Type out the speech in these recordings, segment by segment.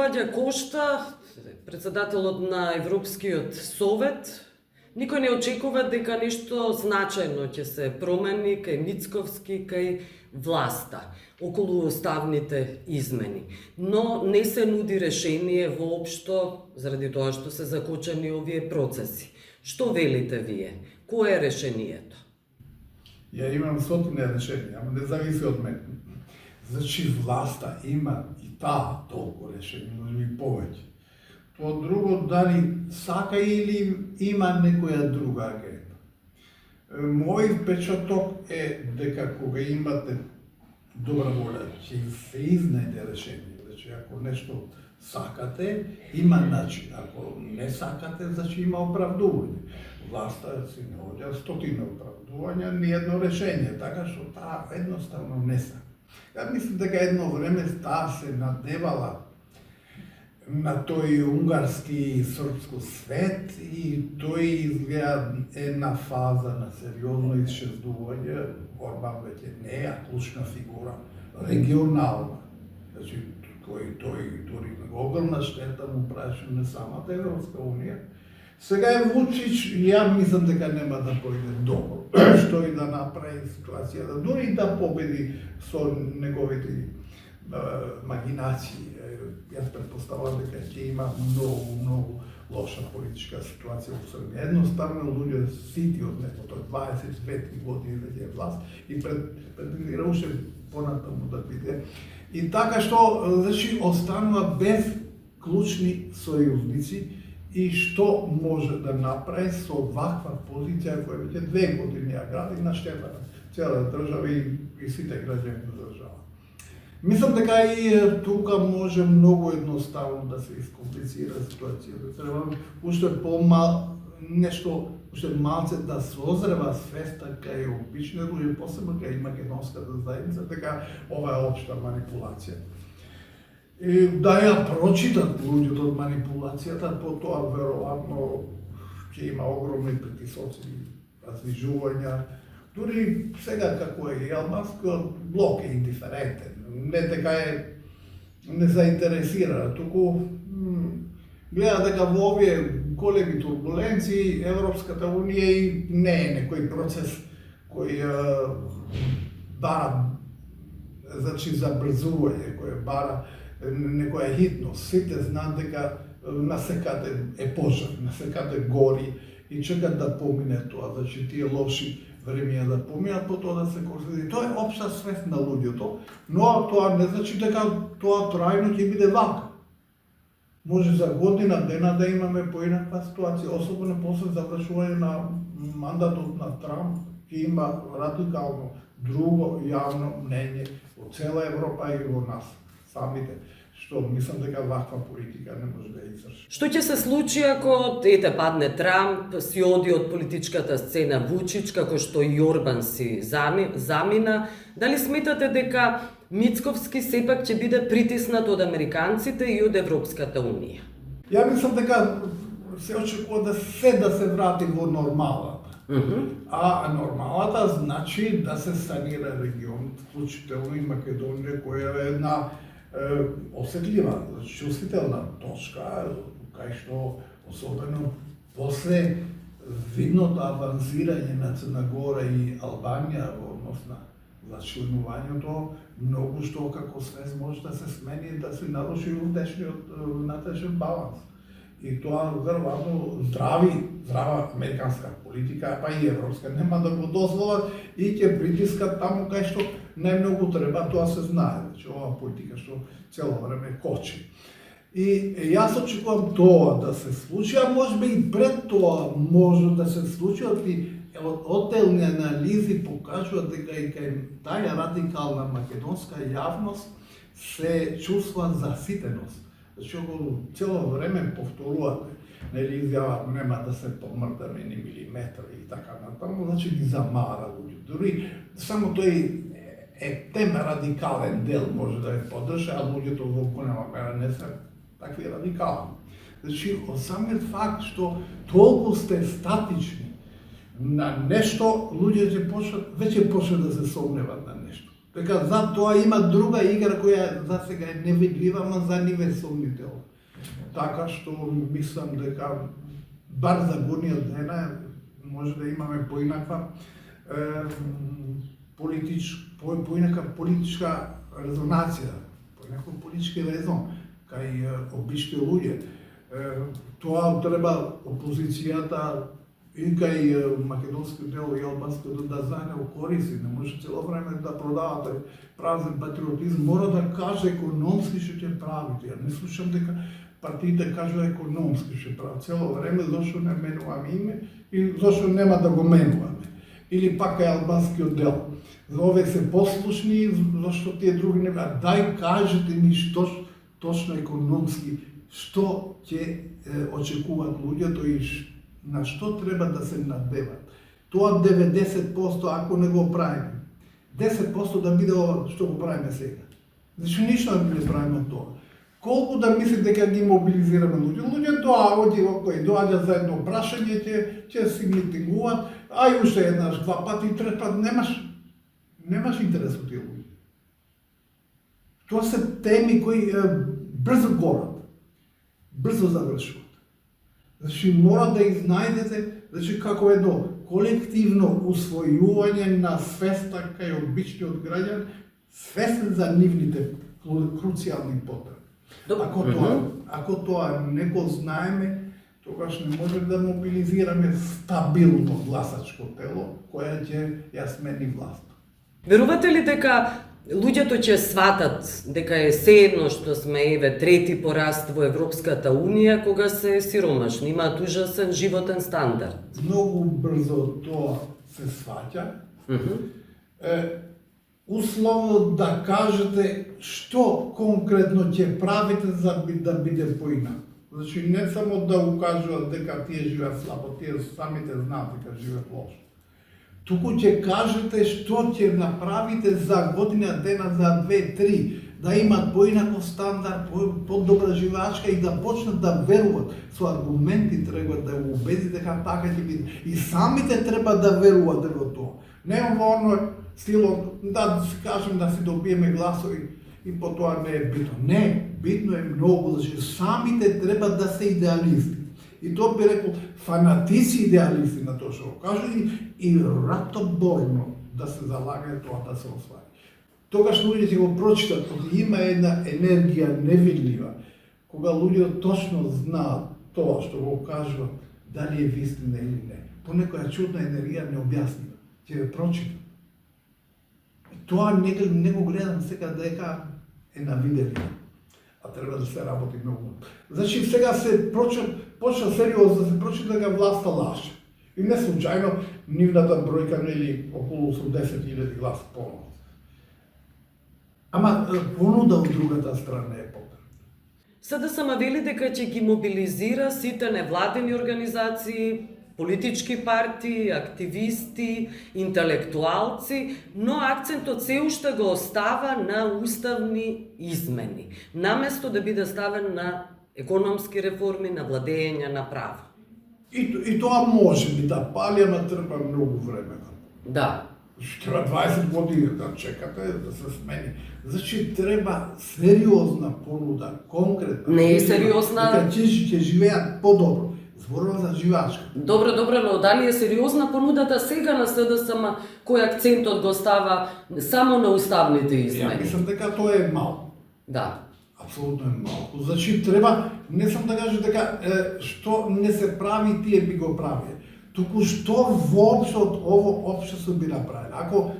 Ваѓа Кошта, председателот на Европскиот совет, никој не очекува дека нешто значајно ќе се промени кај Мицковски, кај власта, околу уставните измени. Но не се нуди решение воопшто, заради тоа што се закочани овие процеси. Што велите вие? Кое е решението? Ја имам стотини решенија, ама не зависи од мене. Значи власта има и таа толку решение, може би повеќе. Тоа друго, дали сака или има некоја друга агенда. Мој впечаток е дека кога имате добра воля, ќе се изнајде решение. Значи, ако нешто сакате, има начин. Ако не сакате, значи има оправдување. Власта си наоѓа стотина оправдувања, ни едно решение, така што таа едноставно не сака. Ја мислам дека едно време таа се надевала на тој унгарски и српско свет и тој изгледа една фаза на сериозно исчезнување. Орбан веќе не е клучна фигура, регионална. Значи, тој дури огромна штета му правеше не самата Европска унија. Сега е Вучич, ја мислам дека нема да појде добро, што и да направи ситуацијата, дури да победи со неговите магинации. Јас претпоставувам дека ќе има многу лоша политичка ситуација во Србија. Едноставно луѓе сити од него, тој 22 години веќе е власт и претендира уште понатаму да биде. И така што, значи, останува без клучни сојузници и што може да направи со ваква позиција која веќе 2 години ја гради на штета на цела држава и сите граѓани на држава. Мислам дека и тука може многу едноставно да се искомплицира ситуацијата. Треба уште нешто, уште малце да созрева свеста кај обични луѓе, посебно кај македонската заедница, дека ова е општа манипулација. И да ја прочитат луѓето од манипулацијата, потоа веројатно ќе има огромни притисоци, раздвижувања. Дури сега како е албанскиот блок е индиферентен, не дека е незаинтересиран, туку гледа дека во овие големи турбуленции Европската унија и не е некој процес кој бара, значи забрзување, кој бара некоја хитност. Сите знаат дека насекаде е пожар, насекаде гори и чекат да помине тоа, значи тие лоши времења да поминат, потоа да се корсиди. Тоа е општа свест на луѓето, но тоа не значи дека тоа трајно ќе биде вака. Може за година дена да имаме поинаква ситуација, особено после завршување на мандатот на Трамп, ќе има радикално друго јавно мнење во цела Европа и во нас самите, што мислам дека ваква политика не може да издржи. Што ќе се случи ако падне Трамп, си оди од политичката сцена Вучич, како што и Орбан си замина? Дали сметате дека Мицковски сепак ќе биде притиснат од американците и од Европската унија? Ја мислам дека се очекува да се врати во нормалата. А нормалата значи да се санира регионот, вклучително и Македонија, која е една осетлива, чувствителна точка, кај што особено после видното авансирање на Црна Гора и Албанија во однос на зачленувањето, многу што како свест може да се смени, да се наруши внатрешен баланс. И тоа веројатно здрава американска политика, па и европска, нема да го дозволат и ќе притискат таму кај што најмногу треба, тоа се знае, значи ова политика што цело време кочи. И јас очекувам тоа да се случи, а можеби и пред тоа може да се случи, отделни анализи покажуваат дека и кај таа радикална македонска јавност се чувства заситеност. Значи, цело време повторувате, нели изјават нема да се помрдаме ни милиметри и така натаму, значи ги замара луѓе. Дури само тој радикален дел може да ја поддржа, а луѓето во голема мера не се такви радикални. Значи, самиот факт што толку сте статични на нешто, луѓето веќе почнат да се сомневат на нешто. Дека за тоа има друга игра која за сега е невидлива, ама за нив е сомнителна. Така што мислам дека бар за горниот дена може да имаме поинаква поинаква политичка резонација, поинаква политички резон кај обични луѓе. Тоа треба опозицијата и кај македонски дел и албански дел да знае користи, не може цело време да продавате празен патриотизм, мора да каже економски што ќе правите. Ја не слушам дека партиите кажува економски што прават цело време, зашто не менуваме име и зашто нема да го менуваме. Или пак кај албанскиот дел. За овие се послушни, зашто тие други не прават. Дај кажете ми што точно економски, што ќе очекуваат луѓето и на што треба да се надеват. Тоа 90% ако не го правиме. 10% да биде ова што го правиме сега. Значи ништо да не правиме тоа. Колку да мислите дека ги мобилизираме луѓе кои доаѓа за едно прашање, ќе си митингуваат, а и уште еднаш, два пати, трет пат, немаш интерес од тие луѓе. Тоа се теми кои брзо горат, брзо завршуваат. Значи мора да их најдете, значи како едно колективно усвојување на свеста кај обичниот граѓан, свесен за нивните круцијални потреби. Ако тоа не го знаеме, тогаш не може да мобилизираме стабилно гласачко тело која ќе ја смени власт. Верувате ли дека луѓето ќе сватат дека е се едно што сме трети по раст во Европската Унија кога се сиромашни, имаат ужасен животен стандард? Многу брзо тоа се сваќа. Условно да кажете што конкретно ќе правите за да биде поинак. Значи не само да укажуваат дека тие живеат слабо, тие самите знаат дека живеат лошо. Туку ќе кажете што ќе направите за година дена, за 2-3, да имат поинаков стандард, подобра живеачка и да почнат да веруваат. Со аргументи треба да го убедите дека така ќе биде. И самите треба да веруваат во тоа. Не во оно стилот, да си кажем да си добиеме гласови и потоа не е битно. Не, битно е многу, значи самите треба да се идеалисти. И тоа би рекол фанатици идеалисти на тоа што го кажу и ратоборно да се залагаат тоа да се оствари. Тогаш луѓето ќе го прочитат, има една енергија невидлива, кога луѓето точно знаат тоа што го кажуват, дали е вистина или не. Понекоја чудна енергија необјаснива, ќе ве прочитат. Тоа не го гледам сега дека е на видео, а треба да се работи многу. Значи сега се почна сериозно да се прочита дека власта лаже. И не случајно нивната бројка нели околу 80.000 гласа понуда. Ама понуда од другата страна е потребна. СДСМ вели дека ќе ги мобилизира сите невладени организации, политички партии, активисти, интелектуалци, но акцентот се уште го остава на уставни измени, наместо да биде ставен на економски реформи, на владење на право. И тоа може би да пали, ама трпа многу време. Да. Треба 20 години да чекате да се смени. Значи треба сериозна понуда, конкретна. Не е сериозна. Дека ќе живеат подобро. Зборува за живачка. Добро, но дали е сериозна понудата сега на СДСМ, кој акцентот го става само на уставните измени? Ја мислам дека тоа е малку. Да. Апсолутно е малку. Значи треба, не сам да кажа дека што не се прави, тие би го правиле. Туку што воопшто од ово општество би направиле. Ако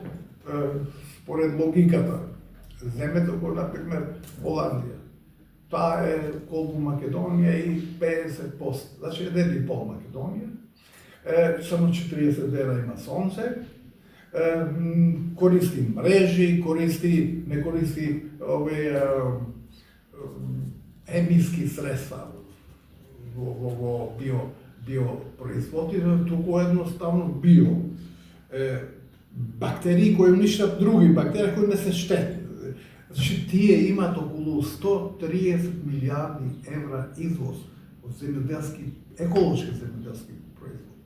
според логиката земете го например Холандија, таа е колку Македонија и 50%, значи 1,5 Македонија, само 40 дена има сонце, користи мрежи, не користи овие емиски средства во биопроизводите, туку едноставно био. Бактерии кои уништат други бактерии кои не се штетни. Значи тие имаат околу 130 милиарди евра извоз од земјоделски, еколошки земјоделски производи.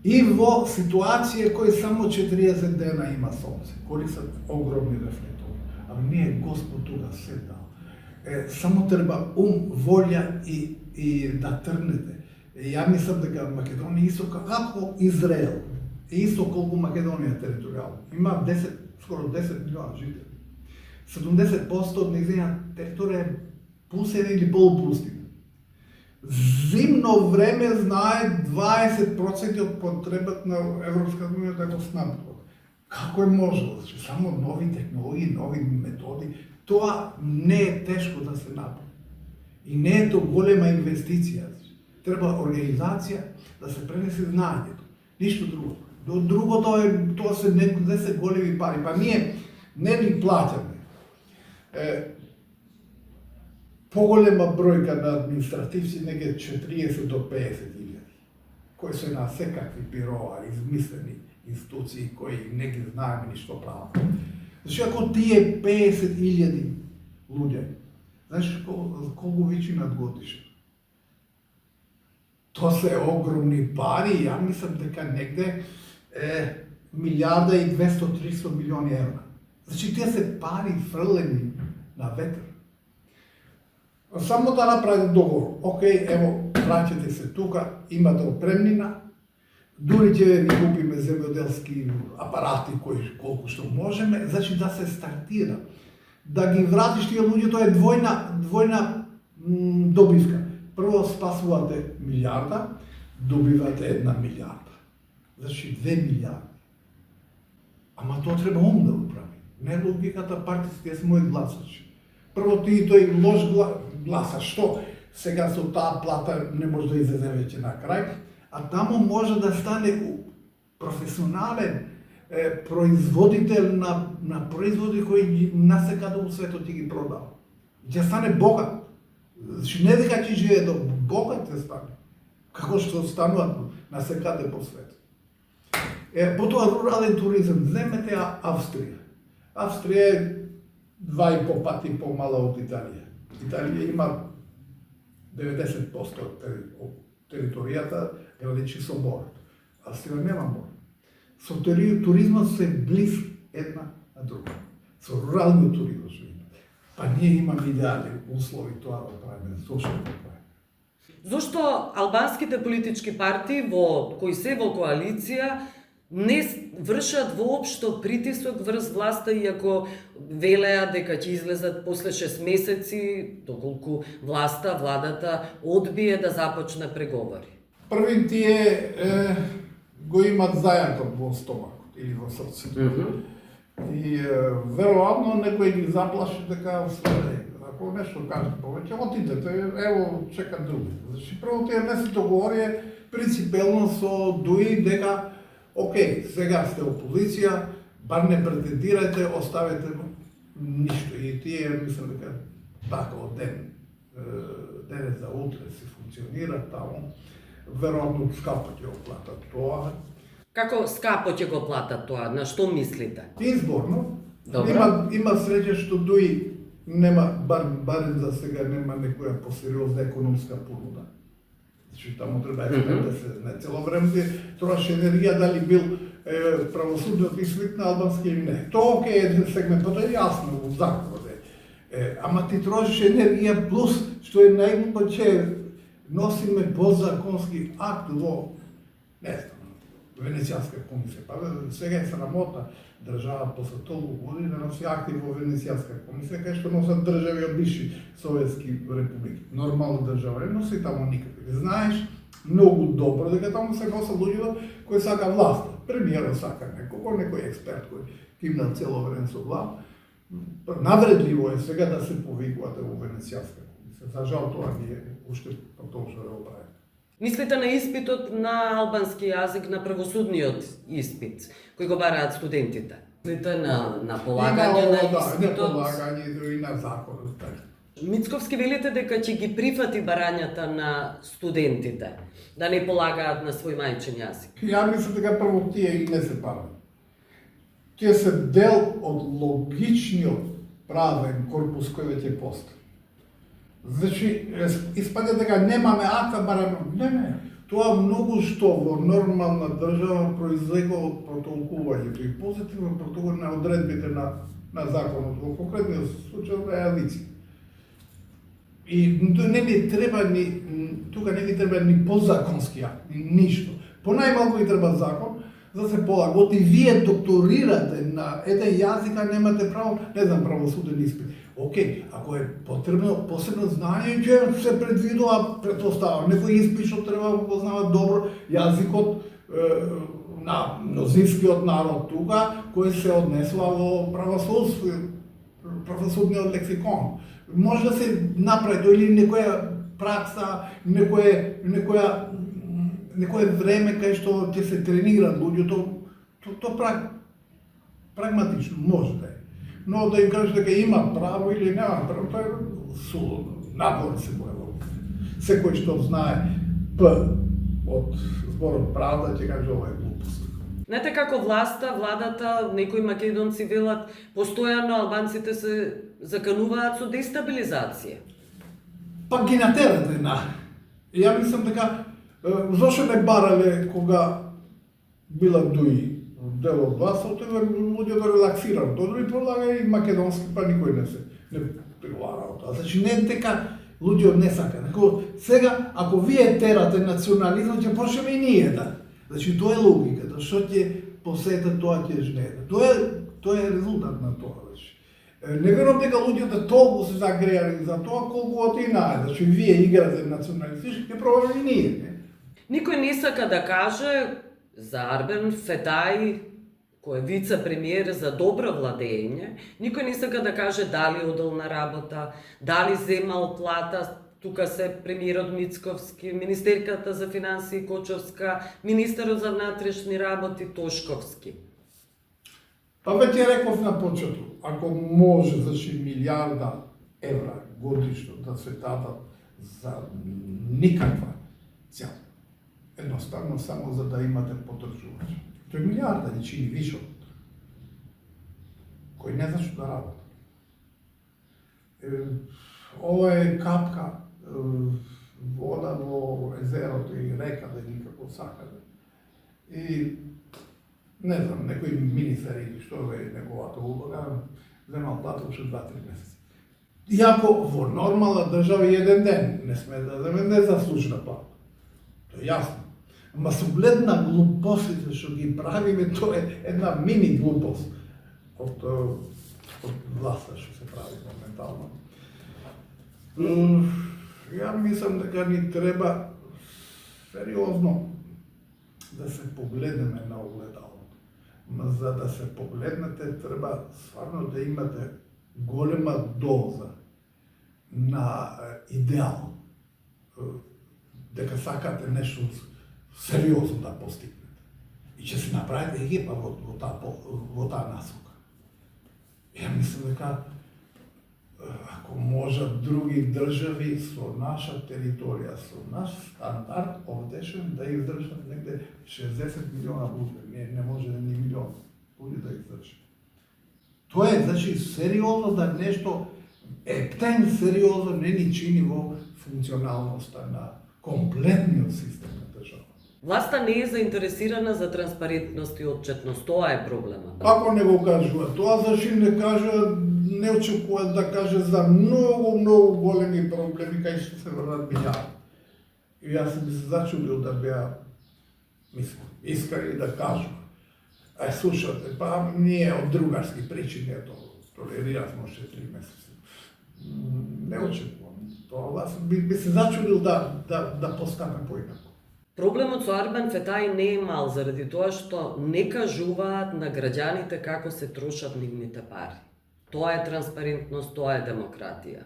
И во ситуација кој само 40 дена има сонце, користат огромни рефлектори. А ние Господ тука се дал. Само треба волја и да тргнете. Ја мислам дека Македонија исто како Израел, исто колку Македонија територијално. Има скоро 10 милиона жители. 70% од нејзина територија е пустина или полупустина. Зимно време знае 20% од потребата на Европска унија да го снабдува. Како е можело? Само нови технологии, нови методи, тоа не е тешко да се направи. И не е тоа голема инвестиција. Треба организација да се пренесе знаењето. Ништо друго. Другото е, тоа се не се големи пари. Па ние не ни плаќаме. Поголема бројка на административци неге 40 до 50 илјади, кои се на секакви бирова, измислени институции кои не ги знаеме ништо право. Значи, ако тие 50 илјади луѓе, знаеш колку вичинат годишно? Тоа се огромни пари, ја мислам дека негде милиарда и 200-300 милиони евра. Значи, тие се пари фрлени на ветер. Само да направите договор. Океј, ево, враќате се тука, имате опремнина, дури ќе ви купиме земјоделски апарати кои колку што можеме, значи да се стартира. Да ги вратиш тие луѓе, тоа е двојна добивка. Прво спасувате милиарда, добивате 1 милиарда. Значи 2 милиарди. Ама тоа треба да го прави. Не логиката партијските се мои гласачи. Прво ти тој лош гласа, што сега со таа плата не може да излезе веќе на крај, а тамо може да стане професионален производител на производи кои насекаде во светот ти ги продава. Ќе стане богат. Значи не дека ќе живее до богат ќе стане, како што стануваат насекаде по светот. Потоа рурален туризам, земете Австрија. Австрија е 2,5 пати помала од Италија. Италија има 90% од територијата граничи со морето. Австрија нема море. Со туризмот се близ една на друга. Со руралниот туризм што има. Па ние имаме идеални услови тоа да правиме. Зошто да правиме? Зошто албанските политички партии кои се во коалиција не вршат воопшто притисок врз власта, иако велеа дека ќе излезат после 6 месеци, доколку владата одбие да започне преговори? Првин тие го имат зајаток во стомакот или во срцето. И веројатно некој ги заплаши дека ако нешто кажат повеќе, отидете, ево чекат други. Значи прво тие не се договори принципелно со ДУИ дека океј, сега сте опозиција, бар не претендирајте, оставете ништо. И тие мислам дека така од денес за утре се функционира таму. Веројатно скапо ќе го платат тоа. Како скапо ќе го платат тоа? На што мислите? Изборно. Добро. Има среќа што ДУИ нема, барем за сега нема некоја посериозна економска понуда. Значи таму треба да се не цело време троши енергија дали бил правосудниот испит на албански или не. Тоа е еден сегмент, тоа е јасно во законот. Ама ти трошиш енергија плюс што е најглупо че носиме подзаконски акт во не знам Венецијанска комисија. Па сега е срамота држава после толку години да носи акти во Венецијанска комисија, кај што носат држави од бивши советски републики. Нормална држава не носи таму никакви. Знаеш многу добро дека таму се носат луѓе кои сака власт. Премиерот сака некој експерт кој кимна цело време со глава. Навредливо е сега да се повикувате во Венецијанска комисија. За жал тоа не е уште продолжува да го прави. Мислите на испитот на албански јазик, на правосудниот испит, кој го бараат студентите? Мислите на полагање на испитот? На полагање и на законот. Мицковски велите дека ќе ги прифати барањата на студентите, да не полагаат на свој мајчин јазик. Ја мислам дека прво тие и не се бараат. Тие се дел од логичниот правен корпус кој веќе постои. Значи, испаѓа дека немаме акта, бараме... Не. Тоа многу што во нормална држава произлегува од протолкувањето и позитивно протокол на одредбите на законот, во конкретниот случај на јазици. И не ни треба тука не ни треба ни подзаконски акт, ни ништо. Понајмалку ни треба закон, за да се полагоди. Вие докторирате на еден јазик, а немате право, не знам, правосуден испит. Океј, ако е потребно посебно знање, ќе се предвидува, претпоставам, некој испит што треба да познава добро јазикот на мнозинскиот народ тука, кој се однесува во правосудниот лексикон. Може да се направи или некоја пракса, некое време кај што ќе се тренираат луѓето, то прагматично може да е. Но да им кажеш дека има право или нема право, тоа е сулудно. Напор се моја логика. Секој што знае П од зборот правда ќе каже ова е глупост. Знаете како владата, некои македонци велат, постојано албанците се закануваат со дестабилизација. Па ги натерате на. Ја мислам дека зошто не барале кога била дуи дел од вас, отива луѓе да релаксират. Тоа ми подлага и македонски, па никој не преговара од тоа. Значи не дека луѓе не сака. Сега, ако вие терате национализм, ќе почнеме и ние да. Значи тоа е логиката, што ќе посета тоа ќе жнеде. Тоа е резултат на тоа. Не верувам дека луѓето толку се загреали за тоа колку отинаа. Значи вие играте националистички, ќе пробаме и ние. Никој не сака да каже за Арбен Фетај, кој е вице-премиер за добро владење, никој не сака да каже дали одел на работа, дали земал плата, тука се премиерот Мицковски, министерката за финансии Кочовска, министерот за внатрешни работи Тошковски. Па веќе реков на почеток, ако може, значи милиарда евра годишно да се дадат за никаква цел, едноставно само за да имате потржувач. Тој милиарда ни чини више од кој не знае што да работи. Ова е капка вода во езерото и рекаде никако сакаде. И не знам, некој министер или што е неговата улога, земал плата уште 2-3 месеци. Иако во нормална држава еден ден не сме да земе незаслужена плата. Тоа е јасно. Ама со глед на глупостите што ги правиме, тоа е една мини глупост од власта што се прави моментално. Ја мислам дека ни треба сериозно да се погледнеме на огледалото. Ма за да се погледнете, треба стварно да имате голема доза на идеал, дека сакате нешто сериозно да постигнете. И ќе се направите екипа во таа насока. Ја мислам дека ако можат други држави со наша територија, со наш стандард овдешен да издржат негде 60 милиона луѓе, не може да ни милион луѓе да издржат. Тоа е, значи, сериозно да нешто ептен сериозно не ни чини во функционалноста на комплетниот систем на држава. Власта не е заинтересирана за транспарентност и отчетност, тоа е проблемот. Ако не го кажува тоа, зашто не кажува, не очекуваат да каже за многу големи проблеми кај што се врнат милиарди. И јас би се зачудил да беа, мислам, искрени да кажува. Слушате, па ние од другарски причини толериравме уште 3 месеци. Не очекувам тоа, јас би се зачудил да постапе поинаку. Проблемот со Арбен Фетај не е мал заради тоа што не кажуваат на граѓаните како се трошат нивните пари. Тоа е транспарентност, тоа е демократија,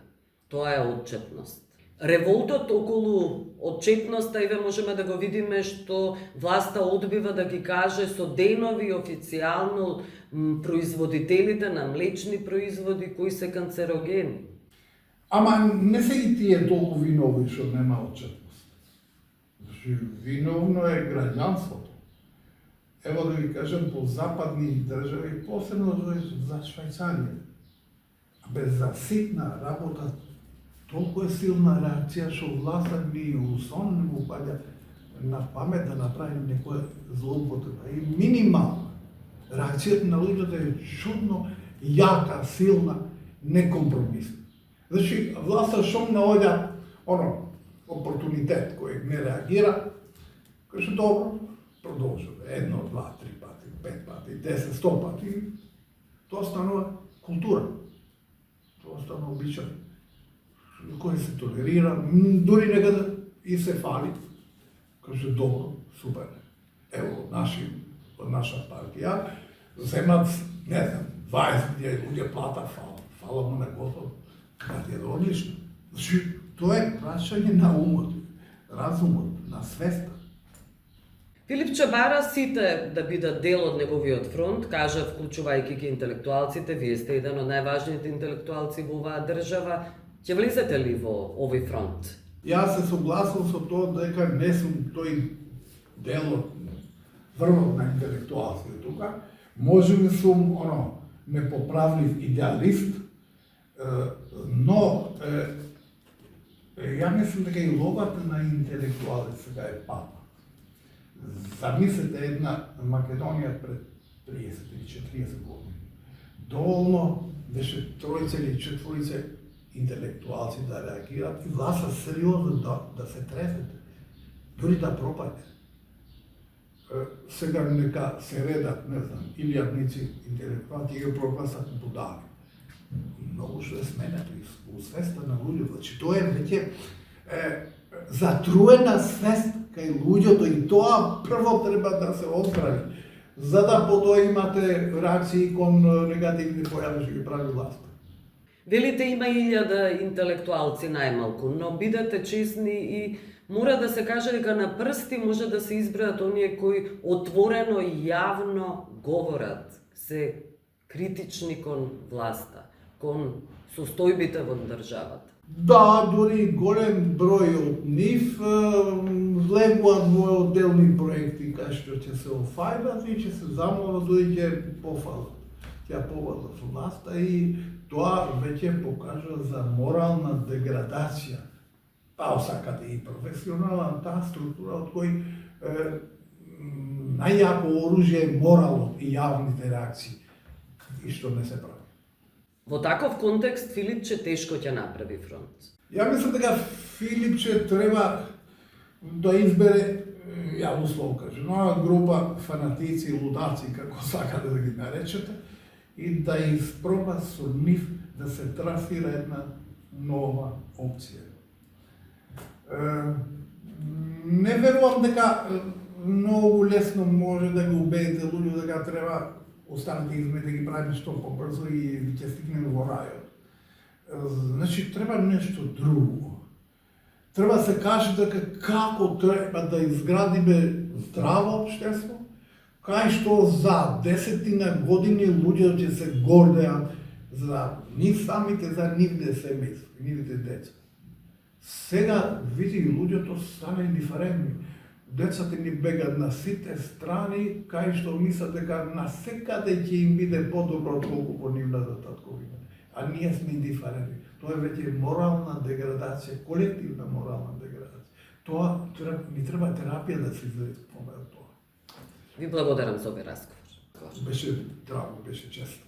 тоа е отчетност. Револтот околу отчетноста, еве можеме да го видиме што власта одбива да ги каже со денови официјално производителите на млечни производи кои се канцерогени. Ама не се и тие толку виновни што нема отчетност. Виновно е граѓанството. Ево да ви кажем, по западни држави, посебно за Швајцарија, без за ситна работа, толку е силна реакција што власта ни усон не му паѓа на памет да направим некоја злоупотреба и минимална. Реакцијата на луѓето е чудно, јака, силна, некомпромисна. Значи, власта што наоѓа опортунитет кој не реагира, каже добро, продолжува 1, 2, 3 пати, 5 пати, 10, 100 пати, тоа станува култура. Тоа станува обичај кој се толерира, дури некаде и се фали. Каже добро, супер. Ево, од наша партија земат, не знам, 20 луѓе плата, фала му на Господ, партија е одлично. Значи, тоа е прашање на умот, разумот, на свеста. Филипче бара сите да бидат дел од неговиот фронт, кажа вклучувајќи ги интелектуалците, вие сте еден од најважните интелектуалци во оваа држава. Ќе влезете ли во овој фронт? Јас се согласувам со тоа дека не сум тој дел од врвот на интелектуалците тука. Може би сум непоправлив идеалист, но ја мислам дека и логата на интелектуалец сега е папа. Замислете една Македонија пред 30 или 40 години. Доволно беше тројца или четворица интелектуалци да реагираат и власта сериозно да се тресете, дури да пропадне. Сега нека се редат, не знам, илјадници интелектуалци и го прогласат будали. Многу што е сменето у свеста на луѓето. Значи, тоа е веќе затруена свест кај луѓето и тоа прво треба да се оздрави, за да потоа имате реакции кон негативни појави што ги прави власта. Велите има 1000 интелектуалци најмалку, но бидете честни и мора да се каже дека на прсти може да се избројат оние кои отворено и јавно говорат, се критични кон власта, кон состојбите во државата. Да, дури голем број од нив влегуваат во отделни проекти кај што ќе се офајдат и ќе се замолат дури ќе пофалат. Ќе повадат со власта и тоа веќе покажа за морална деградација. Па осакате и професионална таа структура од кој најјако оружје е моралот и јавните реакции и што не се прави. Во таков контекст Филипче тешко ќе направи фронт. Ја мислам дека Филипче треба да избере, ја условно кажем, нова група фанатици, лудаци, како сакате да ги наречете, и да испроба со нив да се трафира една нова опција. Не верувам дека многу лесно може да го убедите луѓе дека треба останати измени да ги правиме што побрзо и ќе стигнеме во рајот. Значи, треба нешто друго. Треба се каже дека како треба да изградиме здраво општество, кај што за 10 години луѓето ќе се гордеат за нив самите, за нивните семејства, нивните деца. Сега, види, луѓето стане индиферентни. Децата ни бегат на сите страни, кај што мислат дека насекаде ќе им биде подобро отколку по нивната татковина. А ние сме индиферентни. Тоа е веќе морална деградација, колективна морална деградација. Тоа ни треба терапија да се излечиме од тоа. Ви благодарам за овој разговор. Беше драго, беше чест.